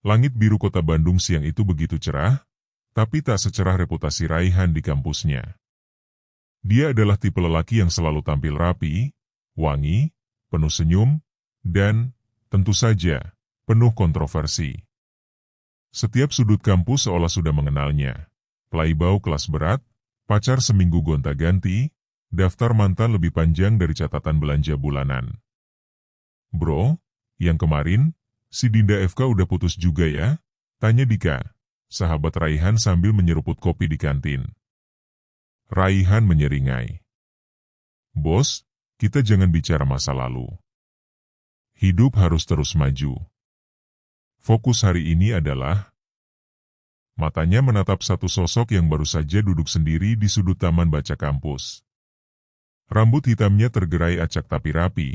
Langit biru kota Bandung siang itu begitu cerah, tapi tak secerah reputasi Raihan di kampusnya. Dia adalah tipe lelaki yang selalu tampil rapi, wangi, penuh senyum, dan, tentu saja, penuh kontroversi. Setiap sudut kampus seolah sudah mengenalnya. Playboy kelas berat, pacar seminggu gonta-ganti, daftar mantan lebih panjang dari catatan belanja bulanan. Bro, yang kemarin, si Dinda FK udah putus juga ya? Tanya Dika, sahabat Raihan sambil menyeruput kopi di kantin. Raihan menyeringai. Bos, kita jangan bicara masa lalu. Hidup harus terus maju. Fokus hari ini adalah... Matanya menatap satu sosok yang baru saja duduk sendiri di sudut taman baca kampus. Rambut hitamnya tergerai acak tapi rapi.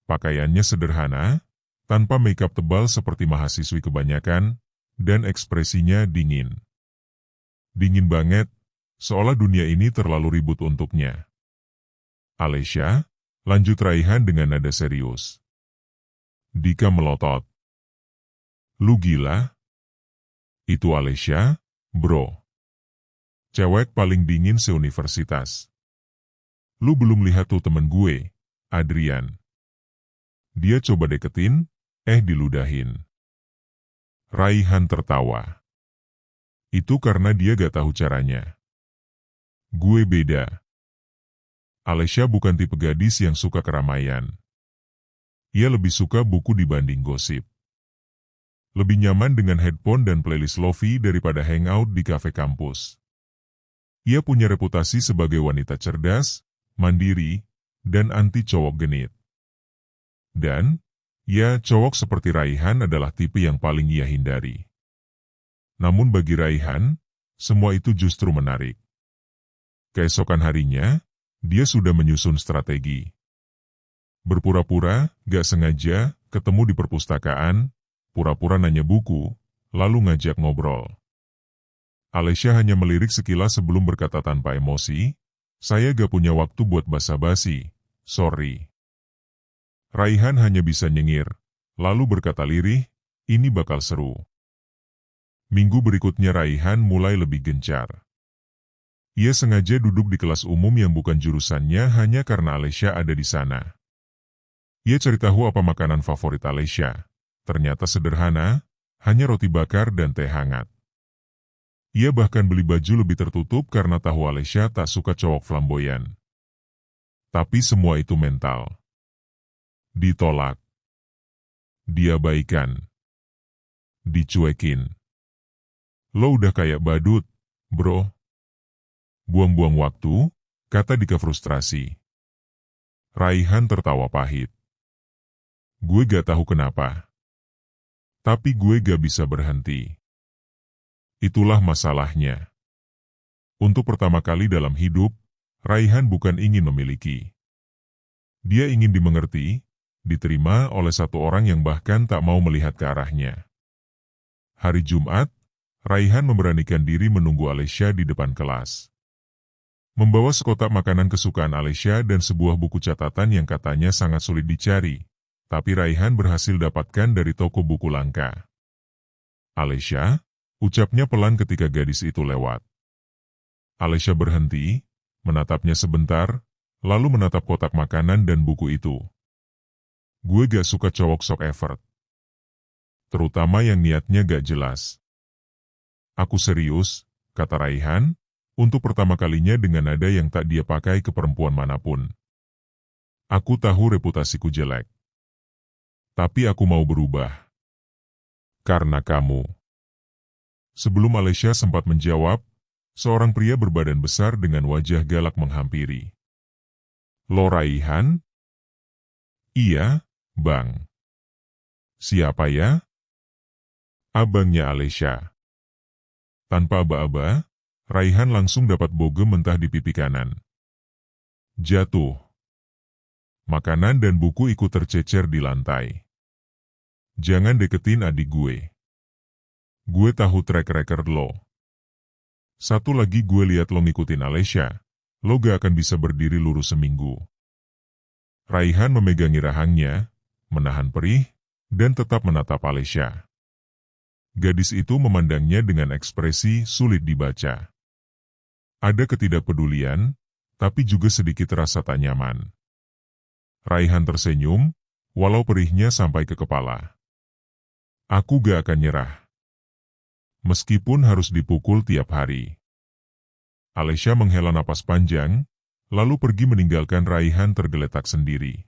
Pakaiannya sederhana, tanpa makeup tebal seperti mahasiswi kebanyakan, dan ekspresinya dingin. Dingin banget, seolah dunia ini terlalu ribut untuknya. Alesya, lanjut Raihan dengan nada serius. Dika melotot. Lu gila? Itu Alesya, bro. Cewek paling dingin seuniversitas. Lu belum lihat tuh temen gue, Adrian. Dia coba deketin, diludahin. Raihan tertawa. Itu karena dia gak tahu caranya. Gue beda. Alesya bukan tipe gadis yang suka keramaian. Ia lebih suka buku dibanding gosip. Lebih nyaman dengan headphone dan playlist lofi daripada hangout di kafe kampus. Ia punya reputasi sebagai wanita cerdas, mandiri, dan anti cowok genit. Dan, ya cowok seperti Raihan adalah tipe yang paling ia hindari. Namun bagi Raihan, semua itu justru menarik. Keesokan harinya, dia sudah menyusun strategi. Berpura-pura, gak sengaja, ketemu di perpustakaan, pura-pura nanya buku, lalu ngajak ngobrol. Alesya hanya melirik sekilas sebelum berkata tanpa emosi, saya gak punya waktu buat basa-basi, sorry. Raihan hanya bisa nyengir, lalu berkata lirih, ini bakal seru. Minggu berikutnya Raihan mulai lebih gencar. Ia sengaja duduk di kelas umum yang bukan jurusannya hanya karena Alesya ada di sana. Ia cari tahu apa makanan favorit Alesya. Ternyata sederhana, hanya roti bakar dan teh hangat. Ia bahkan beli baju lebih tertutup karena tahu Alesya tak suka cowok flamboyan. Tapi semua itu mental. Ditolak. Diabaikan. Dicuekin. Lo udah kayak badut, bro. Buang-buang waktu, kata Dika frustrasi. Raihan tertawa pahit. Gue gak tahu kenapa. Tapi gue gak bisa berhenti. Itulah masalahnya. Untuk pertama kali dalam hidup, Raihan bukan ingin memiliki. Dia ingin dimengerti, diterima oleh satu orang yang bahkan tak mau melihat ke arahnya. Hari Jumat, Raihan memberanikan diri menunggu Alesya di depan kelas. Membawa sekotak makanan kesukaan Alesya dan sebuah buku catatan yang katanya sangat sulit dicari, tapi Raihan berhasil dapatkan dari toko buku langka. Alesya, ucapnya pelan ketika gadis itu lewat. Alesya berhenti, menatapnya sebentar, lalu menatap kotak makanan dan buku itu. Gue gak suka cowok sok effort. Terutama yang niatnya gak jelas. Aku serius, kata Raihan, untuk pertama kalinya dengan nada yang tak dia pakai ke perempuan manapun. Aku tahu reputasiku jelek. Tapi aku mau berubah. Karena kamu. Sebelum Alesya sempat menjawab, seorang pria berbadan besar dengan wajah galak menghampiri. Lo Raihan? Iya, Bang. Siapa ya? Abangnya Alesya. Tanpa aba-aba, Raihan langsung dapat bogem mentah di pipi kanan. Jatuh. Makanan dan buku ikut tercecer di lantai. Jangan deketin adik gue. Gue tahu track record lo. Satu lagi gue lihat lo ngikutin Alesya, lo gak akan bisa berdiri lurus seminggu. Raihan memegangi rahangnya, menahan perih, dan tetap menatap Alesya. Gadis itu memandangnya dengan ekspresi sulit dibaca. Ada ketidakpedulian, tapi juga sedikit rasa tak nyaman. Raihan tersenyum, walau perihnya sampai ke kepala. Aku gak akan nyerah. Meskipun harus dipukul tiap hari. Alesya menghela napas panjang, lalu pergi meninggalkan Raihan tergeletak sendiri.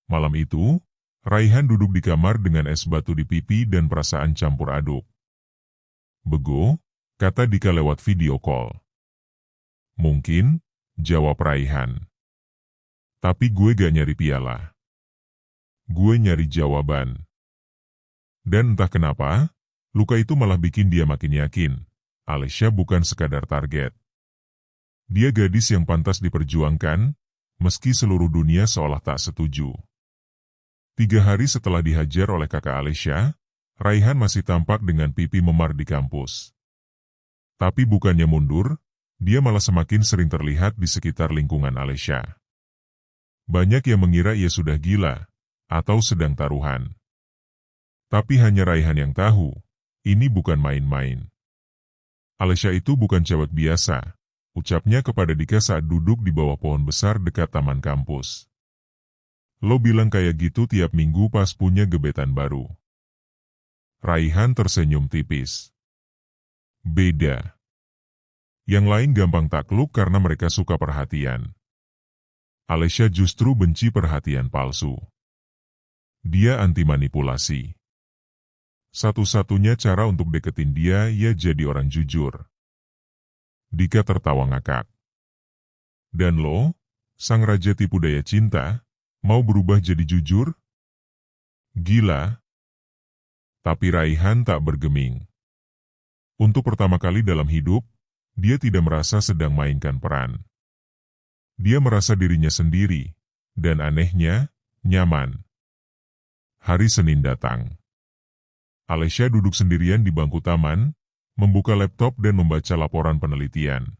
Malam itu, Raihan duduk di kamar dengan es batu di pipi dan perasaan campur aduk. Bego, kata Dika lewat video call. Mungkin, jawab Raihan. Tapi gue gak nyari piala. Gue nyari jawaban. Dan entah kenapa, luka itu malah bikin dia makin yakin, Alesya bukan sekadar target. Dia gadis yang pantas diperjuangkan, meski seluruh dunia seolah tak setuju. 3 hari setelah dihajar oleh kakak Alesya, Raihan masih tampak dengan pipi memar di kampus. Tapi bukannya mundur, dia malah semakin sering terlihat di sekitar lingkungan Alesya. Banyak yang mengira ia sudah gila, atau sedang taruhan. Tapi hanya Raihan yang tahu, ini bukan main-main. Alesya itu bukan cewek biasa, ucapnya kepada Dika saat duduk di bawah pohon besar dekat taman kampus. Lo bilang kayak gitu tiap minggu pas punya gebetan baru. Raihan tersenyum tipis. Beda. Yang lain gampang takluk karena mereka suka perhatian. Alesya justru benci perhatian palsu. Dia anti manipulasi. Satu-satunya cara untuk deketin dia ya jadi orang jujur. Dika tertawa ngakak. Dan lo, sang raja tipu daya cinta, mau berubah jadi jujur? Gila. Tapi Raihan tak bergeming. Untuk pertama kali dalam hidup, dia tidak merasa sedang mainkan peran. Dia merasa dirinya sendiri, dan anehnya, nyaman. Hari Senin datang. Alesya duduk sendirian di bangku taman, membuka laptop dan membaca laporan penelitian.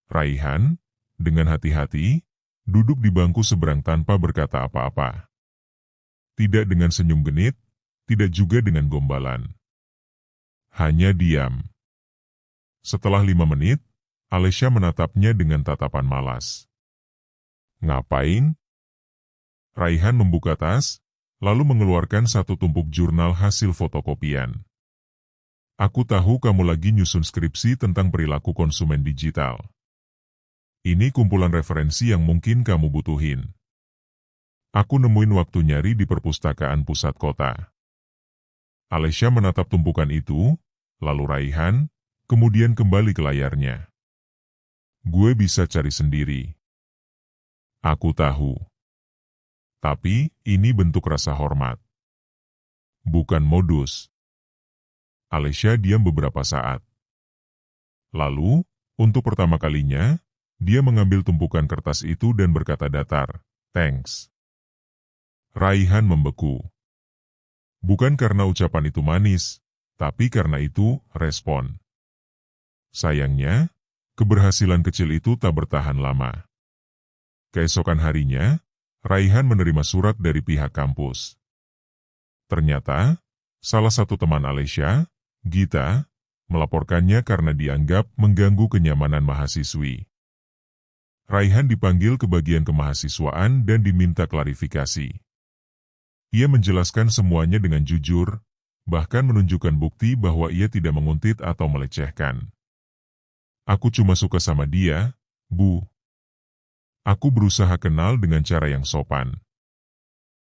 Raihan, dengan hati-hati, duduk di bangku seberang tanpa berkata apa-apa. Tidak dengan senyum genit, tidak juga dengan gombalan. Hanya diam. Setelah 5 menit, Alesya menatapnya dengan tatapan malas. Ngapain? Raihan membuka tas, lalu mengeluarkan satu tumpuk jurnal hasil fotokopian. Aku tahu kamu lagi nyusun skripsi tentang perilaku konsumen digital. Ini kumpulan referensi yang mungkin kamu butuhin. Aku nemuin waktu nyari di perpustakaan pusat kota. Alesya menatap tumpukan itu, lalu Raihan, kemudian kembali ke layarnya. Gue bisa cari sendiri. Aku tahu. Tapi, ini bentuk rasa hormat. Bukan modus. Alesya diam beberapa saat. Lalu, untuk pertama kalinya, dia mengambil tumpukan kertas itu dan berkata datar, "Thanks." Raihan membeku. Bukan karena ucapan itu manis, tapi karena itu respon. Sayangnya, keberhasilan kecil itu tak bertahan lama. Keesokan harinya, Raihan menerima surat dari pihak kampus. Ternyata, salah satu teman Alesya, Gita, melaporkannya karena dianggap mengganggu kenyamanan mahasiswi. Raihan dipanggil ke bagian kemahasiswaan dan diminta klarifikasi. Ia menjelaskan semuanya dengan jujur, bahkan menunjukkan bukti bahwa ia tidak menguntit atau melecehkan. Aku cuma suka sama dia, Bu. Aku berusaha kenal dengan cara yang sopan.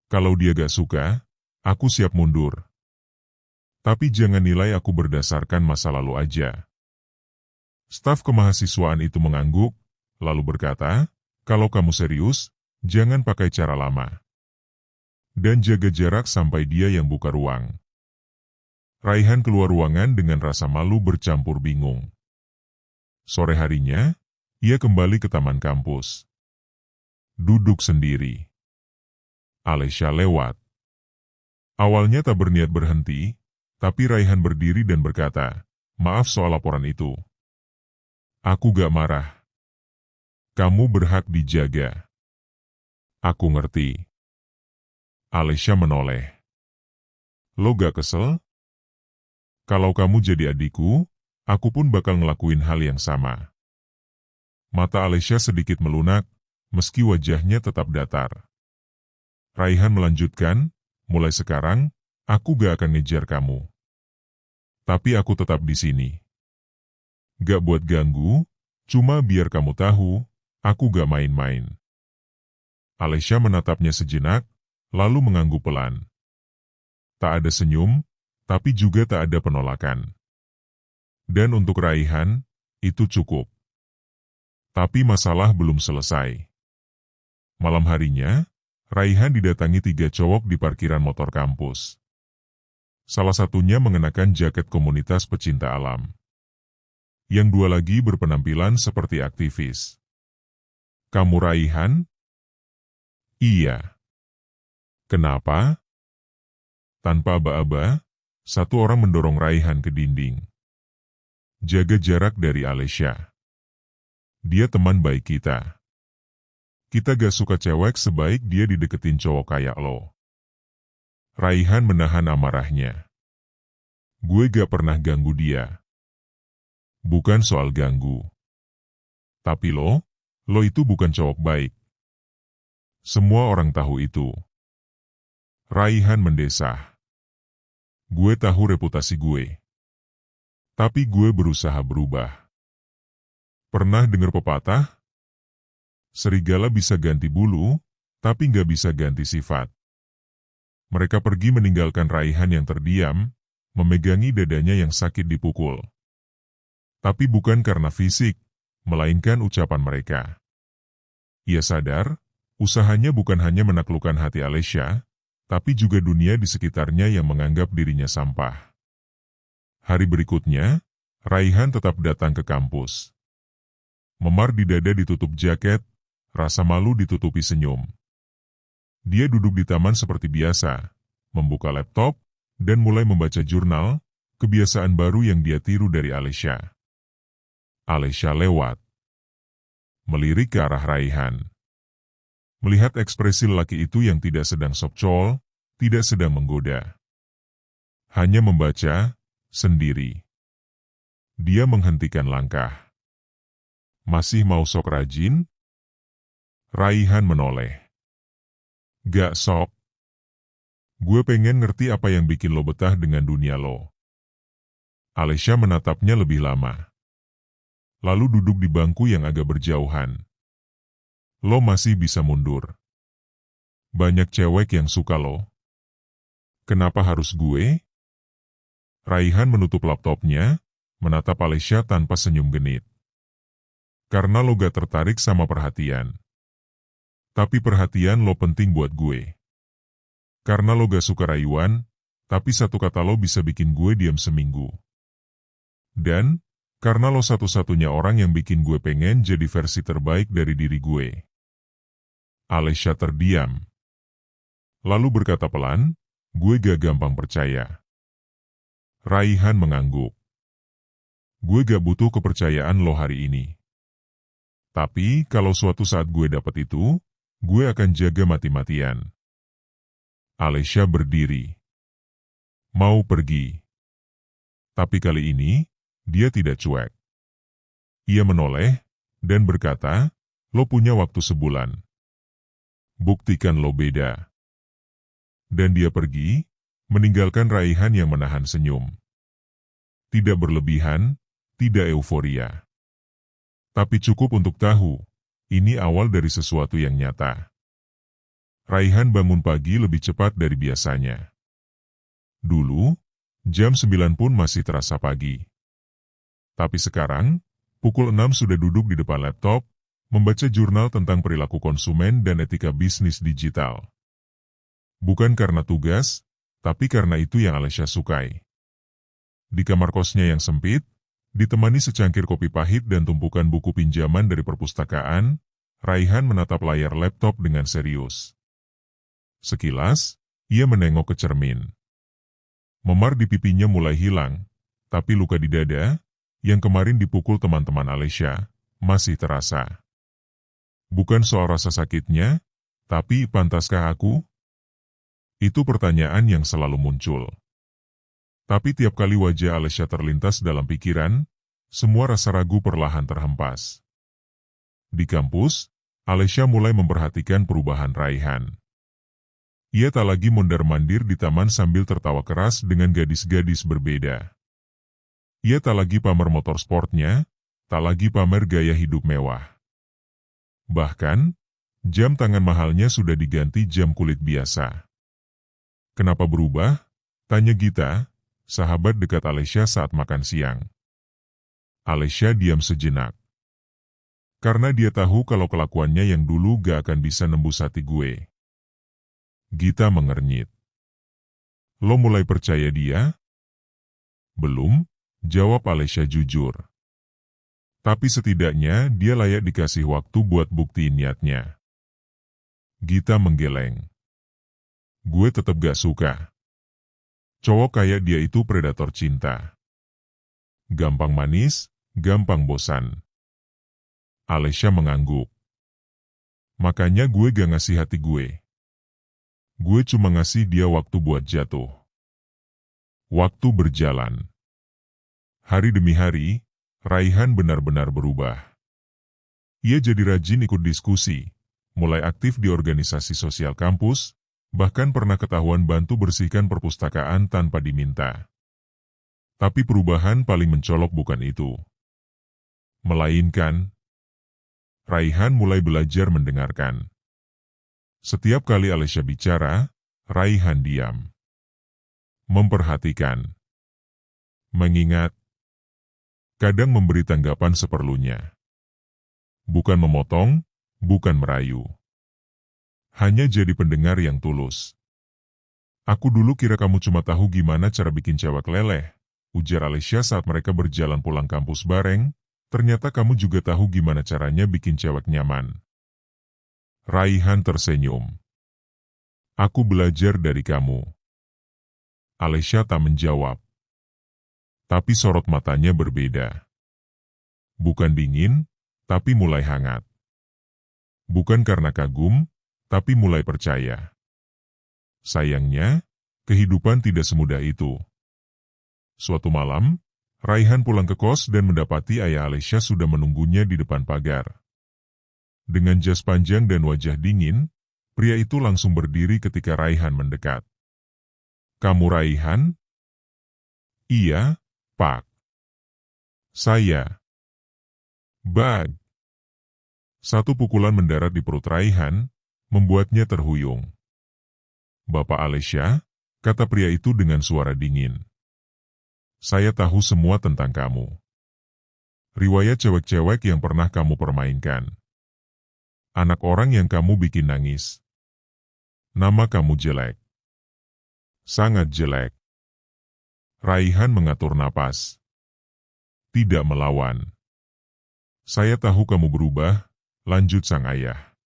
Kalau dia gak suka, aku siap mundur. Tapi jangan nilai aku berdasarkan masa lalu aja. Staf kemahasiswaan itu mengangguk, lalu berkata, kalau kamu serius, jangan pakai cara lama. Dan jaga jarak sampai dia yang buka ruang. Raihan keluar ruangan dengan rasa malu bercampur bingung. Sore harinya, ia kembali ke taman kampus. Duduk sendiri. Alesya lewat. Awalnya tak berniat berhenti, tapi Raihan berdiri dan berkata, "Maaf soal laporan itu. Aku gak marah. Kamu berhak dijaga." Aku ngerti. Alesya menoleh. Lo gak kesel? Kalau kamu jadi adikku, aku pun bakal ngelakuin hal yang sama. Mata Alesya sedikit melunak, meski wajahnya tetap datar. Raihan melanjutkan, mulai sekarang, aku gak akan ngejar kamu. Tapi aku tetap di sini. Gak buat ganggu, cuma biar kamu tahu, aku gak main-main. Alesya menatapnya sejenak, lalu mengangguk pelan. Tak ada senyum, tapi juga tak ada penolakan. Dan untuk Raihan, itu cukup. Tapi masalah belum selesai. Malam harinya, Raihan didatangi 3 cowok di parkiran motor kampus. Salah satunya mengenakan jaket komunitas pecinta alam. Yang 2 lagi berpenampilan seperti aktivis. Kamu Raihan? Iya. Kenapa? Tanpa aba-aba, satu orang mendorong Raihan ke dinding. Jaga jarak dari Alesya. Dia teman baik kita. Kita gak suka cewek sebaik dia dideketin cowok kayak lo. Raihan menahan amarahnya. Gue gak pernah ganggu dia. Bukan soal ganggu. Tapi lo itu bukan cowok baik. Semua orang tahu itu. Raihan mendesah. Gue tahu reputasi gue. Tapi gue berusaha berubah. Pernah dengar pepatah? Serigala bisa ganti bulu, tapi nggak bisa ganti sifat. Mereka pergi meninggalkan Raihan yang terdiam, memegangi dadanya yang sakit dipukul. Tapi bukan karena fisik, melainkan ucapan mereka. Ia sadar, usahanya bukan hanya menaklukkan hati Alesya, tapi juga dunia di sekitarnya yang menganggap dirinya sampah. Hari berikutnya, Raihan tetap datang ke kampus. Memar di dada ditutup jaket, rasa malu ditutupi senyum. Dia duduk di taman seperti biasa, membuka laptop, dan mulai membaca jurnal, kebiasaan baru yang dia tiru dari Alesya. Alesya lewat. Melirik ke arah Raihan. Melihat ekspresi lelaki itu yang tidak sedang sokcol, tidak sedang menggoda. Hanya membaca, sendiri. Dia menghentikan langkah. Masih mau sok rajin? Raihan menoleh. Gak sok. Gue pengen ngerti apa yang bikin lo betah dengan dunia lo. Alesya menatapnya lebih lama. Lalu duduk di bangku yang agak berjauhan. Lo masih bisa mundur. Banyak cewek yang suka lo. Kenapa harus gue? Raihan menutup laptopnya, menatap Alesya tanpa senyum genit. Karena lo gak tertarik sama perhatian. Tapi perhatian lo penting buat gue. Karena lo gak suka rayuan, tapi satu kata lo bisa bikin gue diam seminggu. Dan, karena lo satu-satunya orang yang bikin gue pengen jadi versi terbaik dari diri gue. Alesya terdiam. Lalu berkata pelan, gue gak gampang percaya. Raihan mengangguk. Gue gak butuh kepercayaan lo hari ini. Tapi kalau suatu saat gue dapat itu, gue akan jaga mati-matian. Alesya berdiri. Mau pergi. Tapi kali ini, dia tidak cuek. Ia menoleh, dan berkata, lo punya waktu sebulan. Buktikan lo beda. Dan dia pergi, meninggalkan Raihan yang menahan senyum. Tidak berlebihan, tidak euforia. Tapi cukup untuk tahu, ini awal dari sesuatu yang nyata. Raihan bangun pagi lebih cepat dari biasanya. Dulu, jam 9 pun masih terasa pagi. Tapi sekarang, pukul 6 sudah duduk di depan laptop, membaca jurnal tentang perilaku konsumen dan etika bisnis digital. Bukan karena tugas, tapi karena itu yang Alesya sukai. Di kamar kosnya yang sempit, ditemani secangkir kopi pahit dan tumpukan buku pinjaman dari perpustakaan, Raihan menatap layar laptop dengan serius. Sekilas, ia menengok ke cermin. Memar di pipinya mulai hilang, tapi luka di dada, yang kemarin dipukul teman-teman Alesya, masih terasa. Bukan soal rasa sakitnya, tapi pantaskah aku? Itu pertanyaan yang selalu muncul. Tapi tiap kali wajah Alesya terlintas dalam pikiran, semua rasa ragu perlahan terhempas. Di kampus, Alesya mulai memperhatikan perubahan Raihan. Ia tak lagi mondar-mandir di taman sambil tertawa keras dengan gadis-gadis berbeda. Ia tak lagi pamer motor sportnya, tak lagi pamer gaya hidup mewah. Bahkan, jam tangan mahalnya sudah diganti jam kulit biasa. Kenapa berubah? Tanya Gita, sahabat dekat Alesya saat makan siang. Alesya diam sejenak. Karena dia tahu kalau kelakuannya yang dulu gak akan bisa nembus hati gue. Gita mengernyit. Lo mulai percaya dia? Belum, jawab Alesya jujur. Tapi setidaknya dia layak dikasih waktu buat buktiin niatnya. Gita menggeleng. Gue tetap gak suka. Cowok kayak dia itu predator cinta. Gampang manis, gampang bosan. Alesya mengangguk. Makanya gue gak ngasih hati gue. Gue cuma ngasih dia waktu buat jatuh. Waktu berjalan. Hari demi hari, Raihan benar-benar berubah. Ia jadi rajin ikut diskusi, mulai aktif di organisasi sosial kampus, bahkan pernah ketahuan bantu bersihkan perpustakaan tanpa diminta. Tapi perubahan paling mencolok bukan itu. Melainkan, Raihan mulai belajar mendengarkan. Setiap kali Alesya bicara, Raihan diam. Memperhatikan. Mengingat. Kadang memberi tanggapan seperlunya. Bukan memotong, bukan merayu. Hanya jadi pendengar yang tulus. Aku dulu kira kamu cuma tahu gimana cara bikin cewek leleh, ujar Alesya saat mereka berjalan pulang kampus bareng. Ternyata kamu juga tahu gimana caranya bikin cewek nyaman. Raihan tersenyum. Aku belajar dari kamu. Alesya tak menjawab. Tapi sorot matanya berbeda. Bukan dingin, tapi mulai hangat. Bukan karena kagum, tapi mulai percaya. Sayangnya, kehidupan tidak semudah itu. Suatu malam, Raihan pulang ke kos dan mendapati ayah Alesya sudah menunggunya di depan pagar. Dengan jas panjang dan wajah dingin, pria itu langsung berdiri ketika Raihan mendekat. Kamu Raihan? Iya, Pak. Saya. Bag. Satu pukulan mendarat di perut Raihan, membuatnya terhuyung. Bapak Alesya, kata pria itu dengan suara dingin. Saya tahu semua tentang kamu. Riwayat cewek-cewek yang pernah kamu permainkan. Anak orang yang kamu bikin nangis. Nama kamu jelek. Sangat jelek. Raihan mengatur napas. Tidak melawan. Saya tahu kamu berubah, lanjut sang ayah.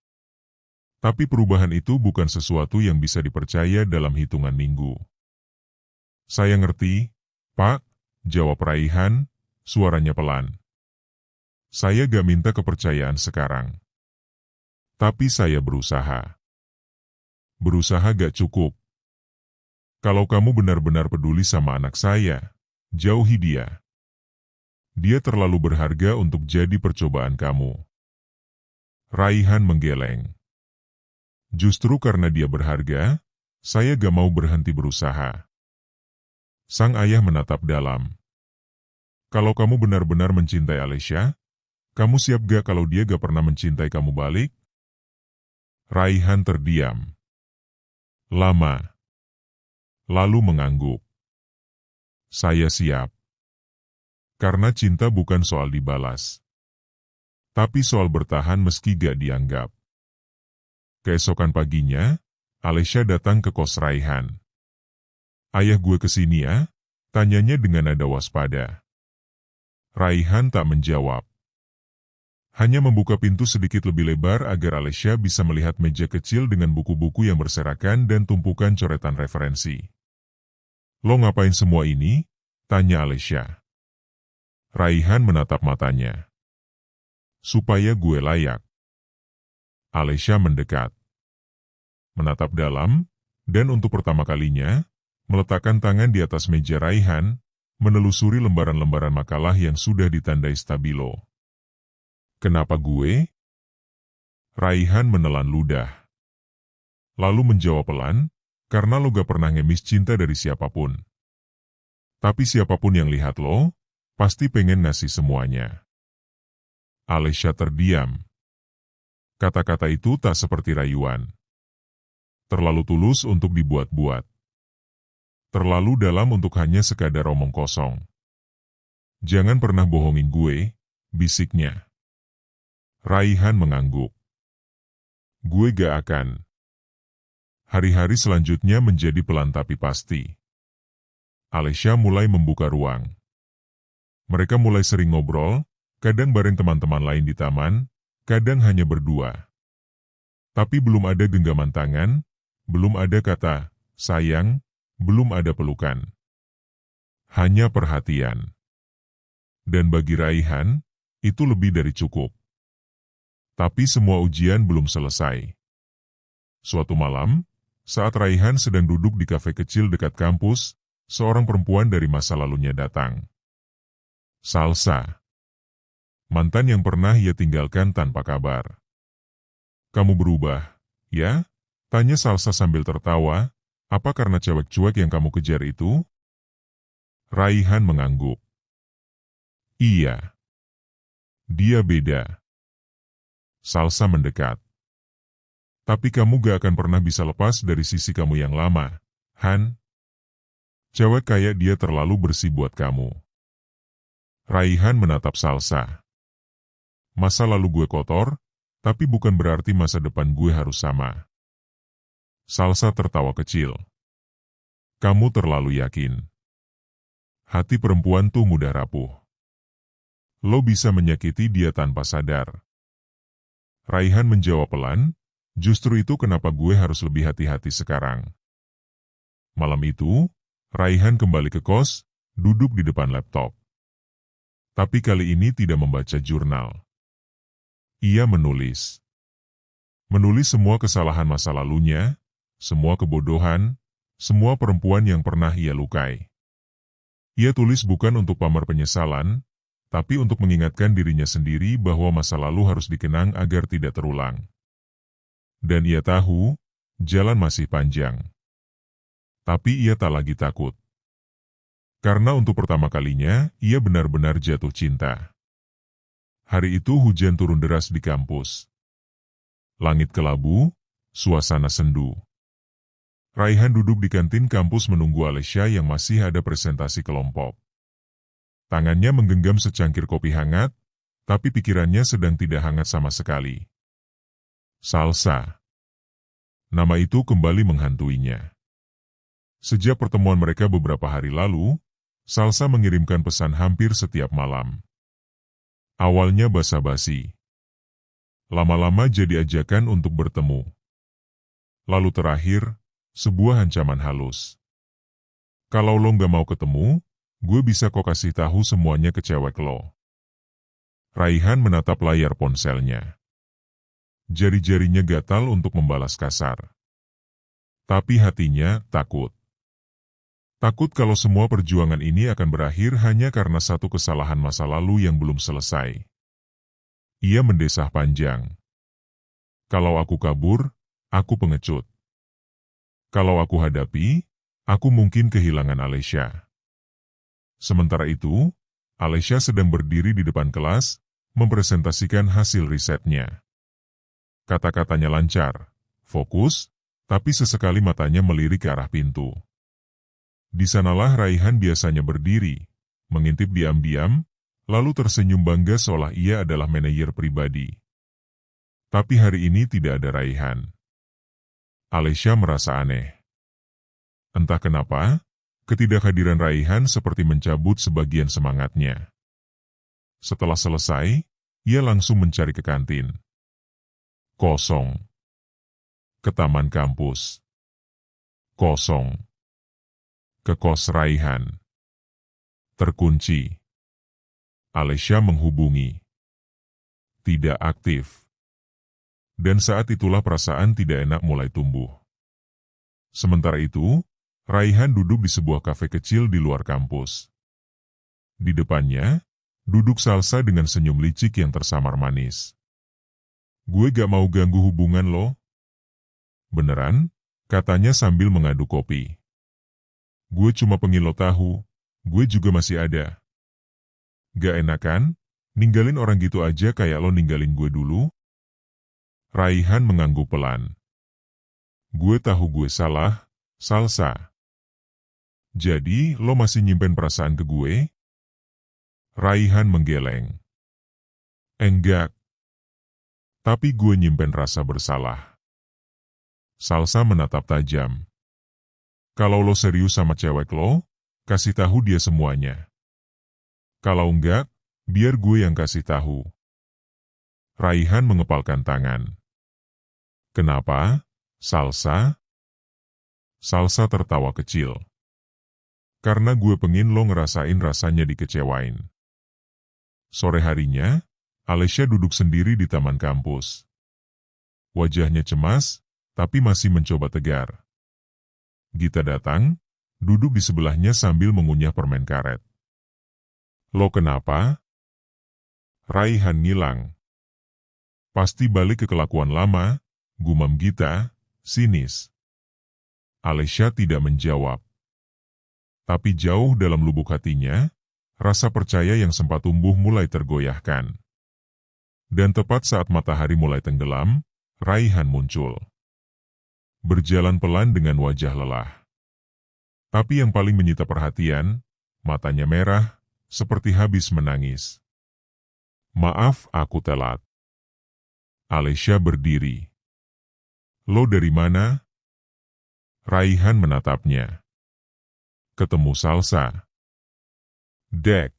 Tapi perubahan itu bukan sesuatu yang bisa dipercaya dalam hitungan minggu. Saya ngerti, Pak, jawab Raihan, suaranya pelan. Saya gak minta kepercayaan sekarang. Tapi saya berusaha. Berusaha gak cukup. Kalau kamu benar-benar peduli sama anak saya, jauhi dia. Dia terlalu berharga untuk jadi percobaan kamu. Raihan menggeleng. Justru karena dia berharga, saya gak mau berhenti berusaha. Sang ayah menatap dalam. Kalau kamu benar-benar mencintai Alesya, kamu siap gak kalau dia gak pernah mencintai kamu balik? Raihan terdiam. Lama. Lalu mengangguk. Saya siap. Karena cinta bukan soal dibalas. Tapi soal bertahan meski gak dianggap. Keesokan paginya, Alesya datang ke kos Raihan. Ayah gue kesini ya? Tanyanya dengan nada waspada. Raihan tak menjawab. Hanya membuka pintu sedikit lebih lebar agar Alesya bisa melihat meja kecil dengan buku-buku yang berserakan dan tumpukan coretan referensi. Lo ngapain semua ini? Tanya Alesya. Raihan menatap matanya. Supaya gue layak. Alesya mendekat. Menatap dalam, dan untuk pertama kalinya, meletakkan tangan di atas meja Raihan, menelusuri lembaran-lembaran makalah yang sudah ditandai stabilo. Kenapa gue? Raihan menelan ludah. Lalu menjawab pelan, karena lo gak pernah ngemis cinta dari siapapun. Tapi siapapun yang lihat lo, pasti pengen ngasih semuanya. Alesya terdiam. Kata-kata itu tak seperti rayuan. Terlalu tulus untuk dibuat-buat. Terlalu dalam untuk hanya sekadar omong kosong. Jangan pernah bohongin gue, bisiknya. Raihan mengangguk. Gue gak akan. Hari-hari selanjutnya menjadi pelan tapi pasti. Alesya mulai membuka ruang. Mereka mulai sering ngobrol, kadang bareng teman-teman lain di taman, kadang hanya berdua. Tapi belum ada genggaman tangan, belum ada kata, sayang, belum ada pelukan. Hanya perhatian. Dan bagi Raihan, itu lebih dari cukup. Tapi semua ujian belum selesai. Suatu malam, saat Raihan sedang duduk di kafe kecil dekat kampus, seorang perempuan dari masa lalunya datang. Salsa. Mantan yang pernah ia tinggalkan tanpa kabar. Kamu berubah, ya? Tanya Salsa sambil tertawa. Apa karena cewek cuek yang kamu kejar itu? Raihan mengangguk. Iya. Dia beda. Salsa mendekat. Tapi kamu gak akan pernah bisa lepas dari sisi kamu yang lama, Han. Cewek kayak dia terlalu bersih buat kamu. Raihan menatap Salsa. Masa lalu gue kotor, tapi bukan berarti masa depan gue harus sama. Salsa tertawa kecil. Kamu terlalu yakin. Hati perempuan tuh mudah rapuh. Lo bisa menyakiti dia tanpa sadar. Raihan menjawab pelan, justru itu kenapa gue harus lebih hati-hati sekarang. Malam itu, Raihan kembali ke kos, duduk di depan laptop. Tapi kali ini tidak membaca jurnal. Ia menulis. Menulis semua kesalahan masa lalunya, semua kebodohan, semua perempuan yang pernah ia lukai. Ia tulis bukan untuk pamer penyesalan, tapi untuk mengingatkan dirinya sendiri bahwa masa lalu harus dikenang agar tidak terulang. Dan ia tahu, jalan masih panjang. Tapi ia tak lagi takut. Karena untuk pertama kalinya, ia benar-benar jatuh cinta. Hari itu hujan turun deras di kampus. Langit kelabu, suasana sendu. Raihan duduk di kantin kampus menunggu Alesya yang masih ada presentasi kelompok. Tangannya menggenggam secangkir kopi hangat, tapi pikirannya sedang tidak hangat sama sekali. Salsa. Nama itu kembali menghantuinya. Sejak pertemuan mereka beberapa hari lalu, Salsa mengirimkan pesan hampir setiap malam. Awalnya basa-basi. Lama-lama jadi ajakan untuk bertemu. Lalu terakhir, sebuah ancaman halus. Kalau lo nggak mau ketemu, gue bisa kok kasih tahu semuanya ke cewek lo. Raihan menatap layar ponselnya. Jari-jarinya gatal untuk membalas kasar. Tapi hatinya takut. Takut kalau semua perjuangan ini akan berakhir hanya karena satu kesalahan masa lalu yang belum selesai. Ia mendesah panjang. Kalau aku kabur, aku pengecut. Kalau aku hadapi, aku mungkin kehilangan Alesya. Sementara itu, Alesya sedang berdiri di depan kelas, mempresentasikan hasil risetnya. Kata-katanya lancar, fokus, tapi sesekali matanya melirik ke arah pintu. Di sanalah Raihan biasanya berdiri, mengintip diam-diam, lalu tersenyum bangga seolah ia adalah manajer pribadi. Tapi hari ini tidak ada Raihan. Alesya merasa aneh. Entah kenapa, ketidakhadiran Raihan seperti mencabut sebagian semangatnya. Setelah selesai, ia langsung mencari ke kantin. Kosong. Ke taman kampus. Kosong. Ke kos Raihan. Terkunci. Alesya menghubungi. Tidak aktif. Dan saat itulah perasaan tidak enak mulai tumbuh. Sementara itu, Raihan duduk di sebuah kafe kecil di luar kampus. Di depannya, duduk Salsa dengan senyum licik yang tersamar manis. Gue gak mau ganggu hubungan lo. Beneran? Katanya sambil mengaduk kopi. Gue cuma pengen lo tahu, gue juga masih ada. Gak enak kan? Ninggalin orang gitu aja kayak lo ninggalin gue dulu? Raihan mengangguk pelan. Gue tahu gue salah, Salsa. Jadi, lo masih nyimpen perasaan ke gue? Raihan menggeleng. Enggak. Tapi gue nyimpen rasa bersalah. Salsa menatap tajam. Kalau lo serius sama cewek lo, kasih tahu dia semuanya. Kalau enggak, biar gue yang kasih tahu. Raihan mengepalkan tangan. Kenapa, Salsa? Salsa tertawa kecil. Karena gue pengen lo ngerasain rasanya dikecewain. Sore harinya, Alessia duduk sendiri di taman kampus. Wajahnya cemas, tapi masih mencoba tegar. Gita datang, duduk di sebelahnya sambil mengunyah permen karet. Lo kenapa? Raihan ngilang. Pasti balik ke kelakuan lama, gumam Gita, sinis. Alessia tidak menjawab. Tapi jauh dalam lubuk hatinya, rasa percaya yang sempat tumbuh mulai tergoyahkan. Dan tepat saat matahari mulai tenggelam, Raihan muncul. Berjalan pelan dengan wajah lelah. Tapi yang paling menyita perhatian, matanya merah, seperti habis menangis. Maaf, aku telat. Alessia berdiri. Lo dari mana? Raihan menatapnya. Ketemu Salsa. Dek.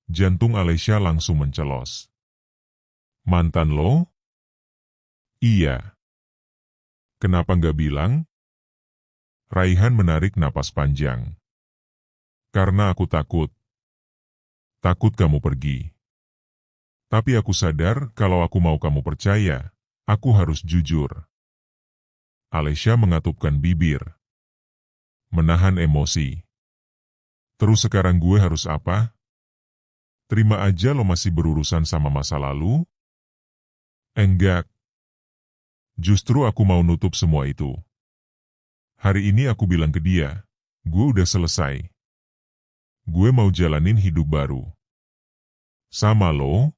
Jantung Alessia langsung mencelos. Mantan lo? Iya. Kenapa nggak bilang? Raihan menarik napas panjang. Karena aku takut. Takut kamu pergi. Tapi aku sadar kalau aku mau kamu percaya, aku harus jujur. Alessia mengatupkan bibir. Menahan emosi. Terus sekarang gue harus apa? Terima aja lo masih berurusan sama masa lalu? Enggak. Justru aku mau nutup semua itu. Hari ini aku bilang ke dia, gue udah selesai. Gue mau jalanin hidup baru. Sama lo?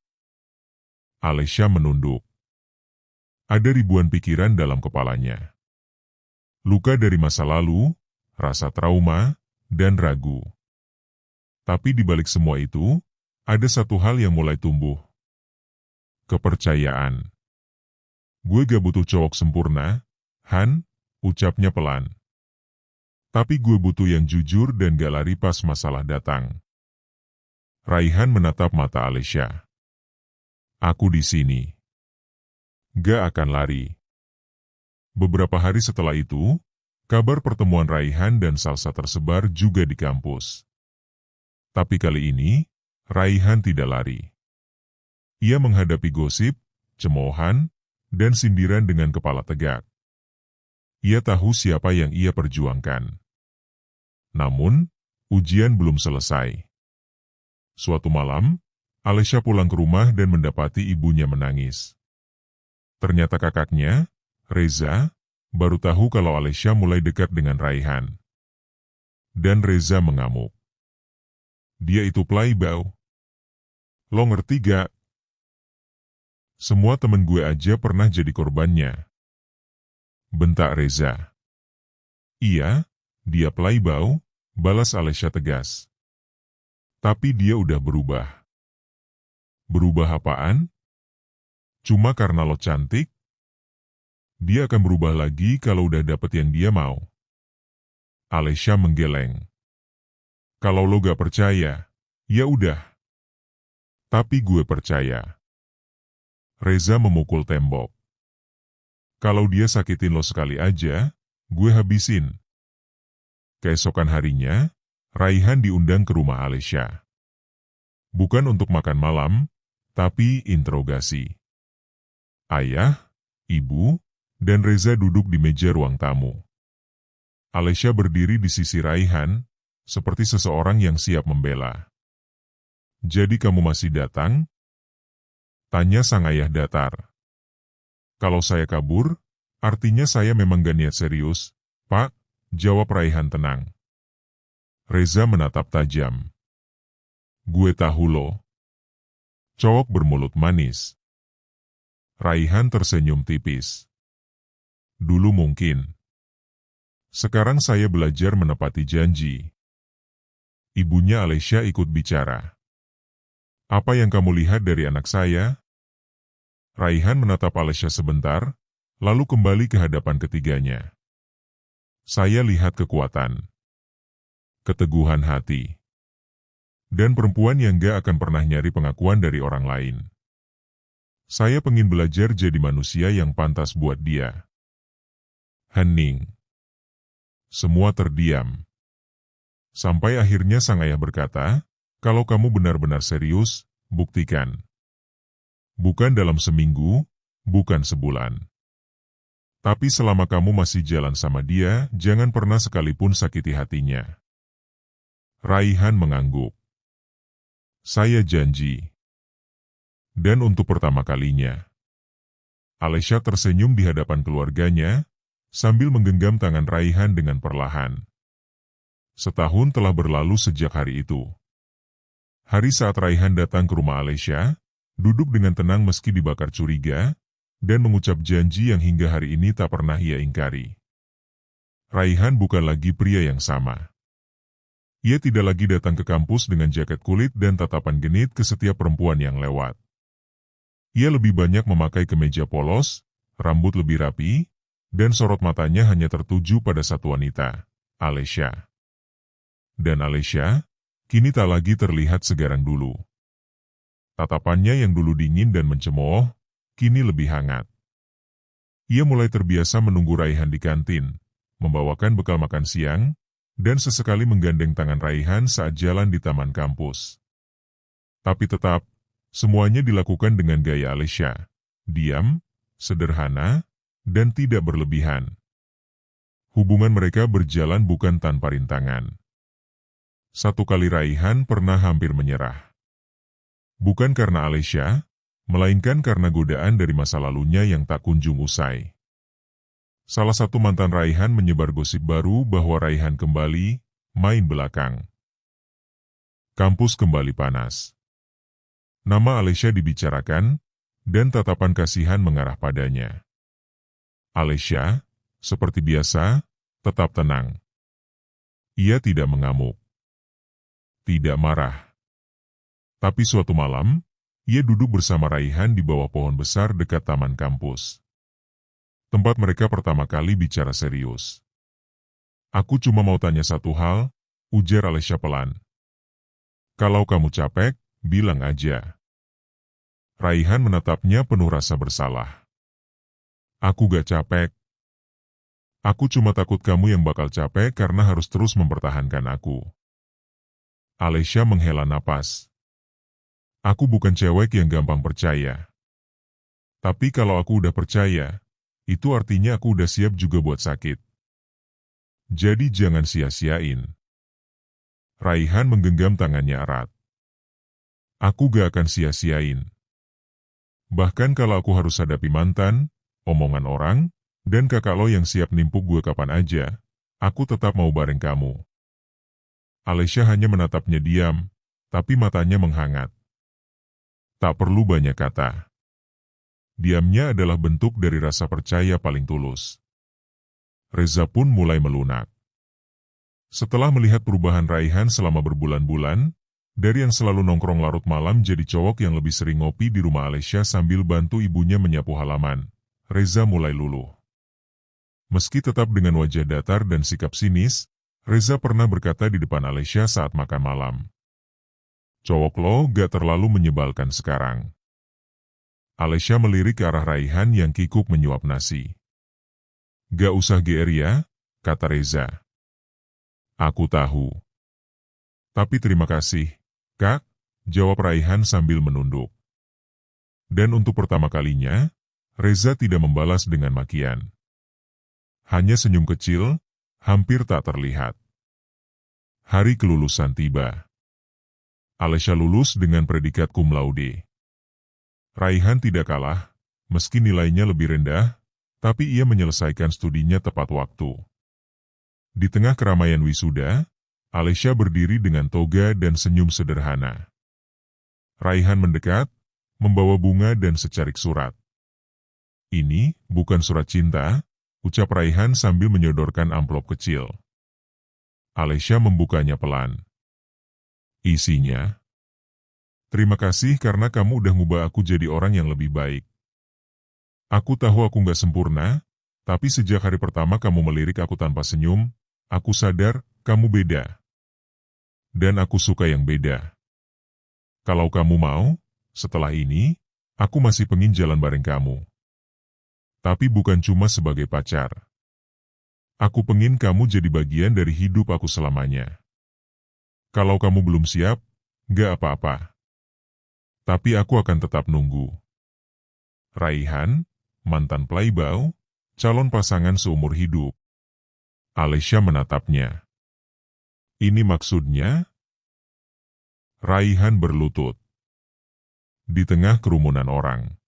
Alessia menunduk. Ada ribuan pikiran dalam kepalanya. Luka dari masa lalu, rasa trauma, dan ragu. Tapi di balik semua itu, ada satu hal yang mulai tumbuh. Kepercayaan. Gue gak butuh cowok sempurna, Han, ucapnya pelan. Tapi gue butuh yang jujur dan gak lari pas masalah datang. Raihan menatap mata Alessia. Aku di sini. Gak akan lari. Beberapa hari setelah itu, kabar pertemuan Raihan dan Salsa tersebar juga di kampus. Tapi kali ini, Raihan tidak lari. Ia menghadapi gosip, cemoohan, dan sindiran dengan kepala tegak. Ia tahu siapa yang ia perjuangkan. Namun, ujian belum selesai. Suatu malam, Alessia pulang ke rumah dan mendapati ibunya menangis. Ternyata kakaknya, Reza, baru tahu kalau Alessia mulai dekat dengan Raihan. Dan Reza mengamuk. Dia itu playboy. Lo ngerti gak? Semua temen gue aja pernah jadi korbannya. Bentak Reza. Iya, dia playboy, balas Alessia tegas. Tapi dia udah berubah. Berubah apaan? Cuma karena lo cantik? Dia akan berubah lagi kalau udah dapet yang dia mau. Alessia menggeleng. Kalau lo gak percaya, ya udah. Tapi gue percaya. Reza memukul tembok. Kalau dia sakitin lo sekali aja, gue habisin. Keesokan harinya, Raihan diundang ke rumah Alessia. Bukan untuk makan malam, tapi interogasi. Ayah, ibu, dan Reza duduk di meja ruang tamu. Alesya berdiri di sisi Raihan, seperti seseorang yang siap membela. Jadi kamu masih datang? Tanya sang ayah datar. Kalau saya kabur, artinya saya memang gak niat serius, Pak, jawab Raihan tenang. Reza menatap tajam. Gue tahu lo. Cowok bermulut manis. Raihan tersenyum tipis. Dulu mungkin. Sekarang saya belajar menepati janji. Ibunya Alesya ikut bicara. Apa yang kamu lihat dari anak saya? Raihan menatap Alesya sebentar, lalu kembali ke hadapan ketiganya. Saya lihat kekuatan, keteguhan hati, dan perempuan yang gak akan pernah nyari pengakuan dari orang lain. Saya pengen belajar jadi manusia yang pantas buat dia. Hening. Semua terdiam. Sampai akhirnya sang ayah berkata, kalau kamu benar-benar serius, buktikan. Bukan dalam seminggu, bukan sebulan. Tapi selama kamu masih jalan sama dia, jangan pernah sekalipun sakiti hatinya. Raihan mengangguk. Saya janji. Dan untuk pertama kalinya, Alesya tersenyum di hadapan keluarganya, sambil menggenggam tangan Raihan dengan perlahan. Setahun telah berlalu sejak hari itu. Hari saat Raihan datang ke rumah Alesya, duduk dengan tenang meski dibakar curiga, dan mengucap janji yang hingga hari ini tak pernah ia ingkari. Raihan bukan lagi pria yang sama. Ia tidak lagi datang ke kampus dengan jaket kulit dan tatapan genit ke setiap perempuan yang lewat. Ia lebih banyak memakai kemeja polos, rambut lebih rapi, dan sorot matanya hanya tertuju pada satu wanita, Alesya. Dan Alesya, kini tak lagi terlihat segarang dulu. Tatapannya yang dulu dingin dan mencemooh, kini lebih hangat. Ia mulai terbiasa menunggu Raihan di kantin, membawakan bekal makan siang, dan sesekali menggandeng tangan Raihan saat jalan di taman kampus. Tapi tetap, semuanya dilakukan dengan gaya Alesya, diam, sederhana, dan tidak berlebihan. Hubungan mereka berjalan bukan tanpa rintangan. Satu kali Raihan pernah hampir menyerah. Bukan karena Alesya, melainkan karena godaan dari masa lalunya yang tak kunjung usai. Salah satu mantan Raihan menyebar gosip baru bahwa Raihan kembali main belakang. Kampus kembali panas. Nama Alesya dibicarakan, dan tatapan kasihan mengarah padanya. Alesya, seperti biasa, tetap tenang. Ia tidak mengamuk. Tidak marah. Tapi suatu malam, ia duduk bersama Raihan di bawah pohon besar dekat taman kampus. Tempat mereka pertama kali bicara serius. Aku cuma mau tanya satu hal, ujar Alesya pelan. Kalau kamu capek, bilang aja. Raihan menatapnya penuh rasa bersalah. Aku gak capek. Aku cuma takut kamu yang bakal capek karena harus terus mempertahankan aku. Alesya menghela napas. Aku bukan cewek yang gampang percaya. Tapi kalau aku udah percaya, itu artinya aku udah siap juga buat sakit. Jadi jangan sia-siain. Raihan menggenggam tangannya erat. Aku gak akan sia-siain. Bahkan kalau aku harus hadapi mantan, omongan orang, dan kakak lo yang siap nimpuk gue kapan aja, aku tetap mau bareng kamu. Alesya hanya menatapnya diam, tapi matanya menghangat. Tak perlu banyak kata. Diamnya adalah bentuk dari rasa percaya paling tulus. Reza pun mulai melunak. Setelah melihat perubahan Raihan selama berbulan-bulan, dari yang selalu nongkrong larut malam jadi cowok yang lebih sering ngopi di rumah Alesya sambil bantu ibunya menyapu halaman, Reza mulai luluh. Meski tetap dengan wajah datar dan sikap sinis, Reza pernah berkata di depan Alesya saat makan malam. Cowok lo gak terlalu menyebalkan sekarang. Alesya melirik ke arah Raihan yang kikuk menyuap nasi. Gak usah GR ya, kata Reza. Aku tahu. Tapi terima kasih, Kak, jawab Raihan sambil menunduk. Dan untuk pertama kalinya, Reza tidak membalas dengan makian. Hanya senyum kecil, hampir tak terlihat. Hari kelulusan tiba. Alesya lulus dengan predikat cum laude. Raihan tidak kalah, meski nilainya lebih rendah, tapi ia menyelesaikan studinya tepat waktu. Di tengah keramaian wisuda, Alesya berdiri dengan toga dan senyum sederhana. Raihan mendekat, membawa bunga dan secarik surat. "Ini bukan surat cinta," ucap Raihan sambil menyodorkan amplop kecil. Alesya membukanya pelan. Isinya, "Terima kasih karena kamu udah ngubah aku jadi orang yang lebih baik. Aku tahu aku nggak sempurna, tapi sejak hari pertama kamu melirik aku tanpa senyum, aku sadar kamu beda. Dan aku suka yang beda. Kalau kamu mau, setelah ini, aku masih pengen jalan bareng kamu. Tapi bukan cuma sebagai pacar. Aku pengen kamu jadi bagian dari hidup aku selamanya. Kalau kamu belum siap, nggak apa-apa. Tapi aku akan tetap nunggu." Raihan, mantan playboy, calon pasangan seumur hidup. Alesya menatapnya. "Ini maksudnya?" Raihan berlutut di tengah kerumunan orang,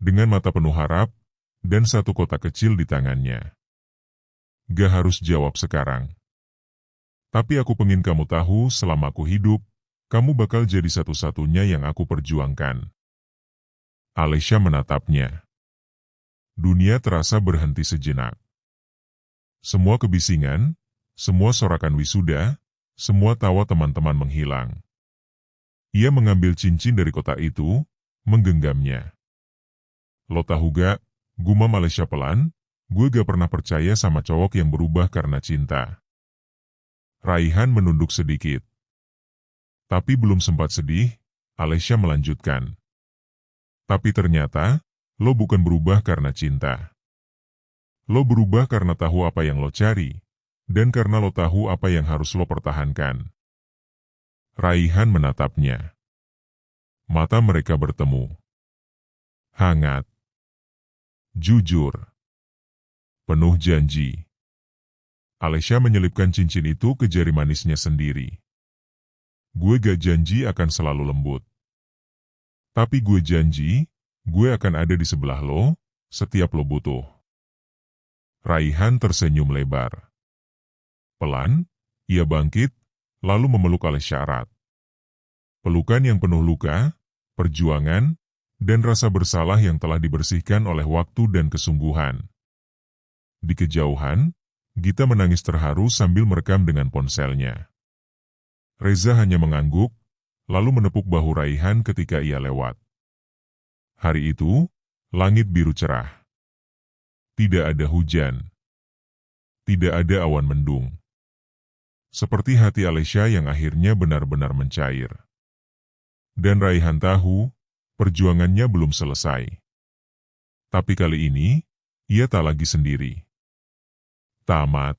dengan mata penuh harap, dan satu kotak kecil di tangannya. "Gak harus jawab sekarang. Tapi aku pengen kamu tahu selama aku hidup, kamu bakal jadi satu-satunya yang aku perjuangkan." Alesya menatapnya. Dunia terasa berhenti sejenak. Semua kebisingan, semua sorakan wisuda, semua tawa teman-teman menghilang. Ia mengambil cincin dari kotak itu, menggenggamnya. "Lo tahu gak, gumam Alesya pelan, gue gak pernah percaya sama cowok yang berubah karena cinta." Raihan menunduk sedikit. Tapi belum sempat sedih, Alesya melanjutkan. "Tapi ternyata, lo bukan berubah karena cinta. Lo berubah karena tahu apa yang lo cari, dan karena lo tahu apa yang harus lo pertahankan." Raihan menatapnya. Mata mereka bertemu. Hangat. Jujur. Penuh janji. Alesya menyelipkan cincin itu ke jari manisnya sendiri. "Gue gak janji akan selalu lembut. Tapi gue janji, gue akan ada di sebelah lo, setiap lo butuh." Raihan tersenyum lebar. Pelan, ia bangkit, lalu memeluk Alesya erat. Pelukan yang penuh luka, perjuangan, dan rasa bersalah yang telah dibersihkan oleh waktu dan kesungguhan. Di kejauhan, Gita menangis terharu sambil merekam dengan ponselnya. Reza hanya mengangguk, lalu menepuk bahu Raihan ketika ia lewat. Hari itu, langit biru cerah. Tidak ada hujan. Tidak ada awan mendung. Seperti hati Alesya yang akhirnya benar-benar mencair. Dan Raihan tahu, perjuangannya belum selesai. Tapi kali ini, ia tak lagi sendiri. Tamat.